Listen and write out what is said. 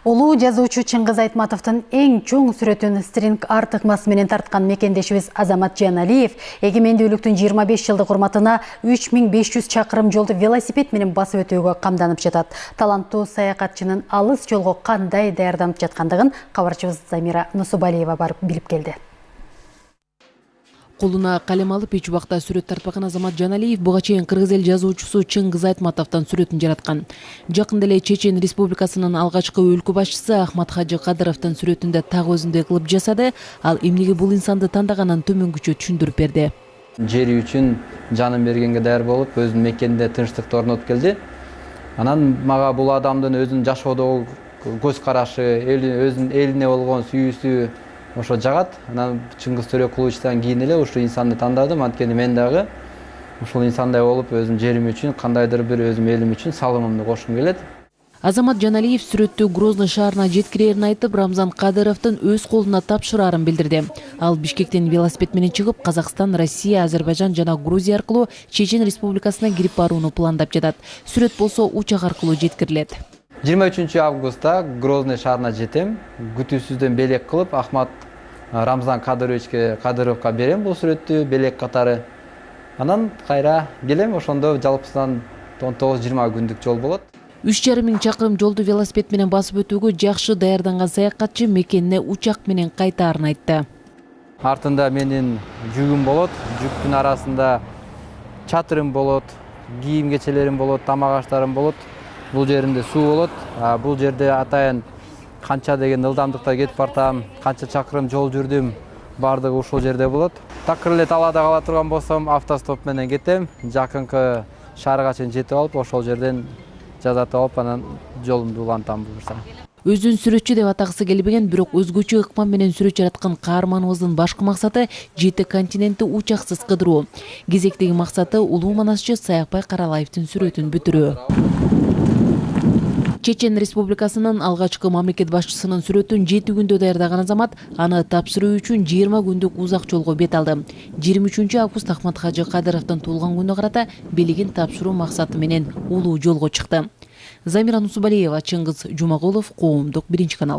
Улуу жазуучу Чыңгыз Айтматовдун эң чоң сүрөтүн стринг арт ыкмасы менен тарткан мекендешибиз Азамат Жаналиев эгемендүүлүктүн 25 жылдык урматына 3500 чакырым жолду велосипед менен басып өтүүгө камданып жатат. Таланттуу саякатчынын алыс жолго кандай даярданып жаткандыгын кабарчыбыз Замира Нусубалиева барып билип келди. Колуна калем алып эч убакта сүрөт тартпаган Азамат Жаналиев буга чейин кыргыз эл жазуучусу Чыңгыз Айтматовдон сүрөтүн жараткан. Жакында эле Чечен Республикасынын алгачкы өлкө башчысы Ахмат Хажы Кадыровдун сүрөтүндө так өзүндөй кылып жасады. Ал эмнеге бул инсанды тандаганын төмөнгүчө түшүндүрүп берди. Жери үчүн жанын бергенге даяр болуп, өзүнүн мекенинде тынчтыкты орнотуп келди. Анан мага бул адамдын өзүнүн жашоодогу көз карашы, өзүнүн элине болгон сүйүүсү ошо жагат. Анан Чыңгыз Төрөкуловичтан кийин эле ушул инсанды тандадым. Анткени мен дагы ушул инсандай болуп, өзүм жерим үчүн, кандайдыр бир өзүм элим үчүн салымымды кошкум келет. Азамат Жаналиев сүрөттү Грозный шаарына жеткирерин айтып, Рамзан Кадыровдун өз колуна тапшырарын билдирди. Ал Бишкектен велосипед менен чыгып, Казакстан, Россия, Азербайжан жана Грузия аркылуу Чечен Республикасына кирип барууну пландап жатат. Сүрөт болсо учак аркылуу жеткирилет. 23 августта Грозный шаарына жетем. Күтүүсүздөн белек кылып, Ахмат Рамзан Кадыровго берем бул сүрөттү белек катары. Анан кайра келем, ошондо жалпысынан 19-20 күндүк жол болот. 3,5 чакырым жолду велосипед менен басып өтүүгө жакшы даярданган саякатчы мекенине учак менен кайтаарын айтты. Артында менин жүгүм болот, жүктүн арасында чатырым болот, кийим кечелерим болот, тамак аштарым болот. Бул жеринде суу болот. Бул жерде атайын канча деген ылдамдыкта кетип бартам, канча чакырым жол жүрдүм, бардыгы ушул жерде болот. Такыр эле талаада кала турган болсом, автостоп менен кетем. Жакынкы шаарга чейин жетип алып, ошол жерден жазатып алып, анан жолумду улантам буюрса. Өзүн сүрөтчү деп атагысы келбеген, бирок өзгөчө ыкман менен сүрөт жараткан каарманыбыздын башкы максаты 7 континентти учаксыз кыдыруу. Кезектеги максаты улуу манасчы Саякбай Каралаевдин сүрөтүн бүтүрүү. Чечен Республикасынын алгачкы мамлекет башчысынын сүрөтүн 7 күндө даярдаган Азамат аны тапшыруу үчүн 20 күндүк узак жолго бет алды. 23 август Ахмат Хажы Кадыровдун туулган күнүнө карата белегин тапшыруу максаты менен улуу жолго чыкты. Замира Нусубалиева, Чыңгыз Жумагулов, Коомдук, 1 канал.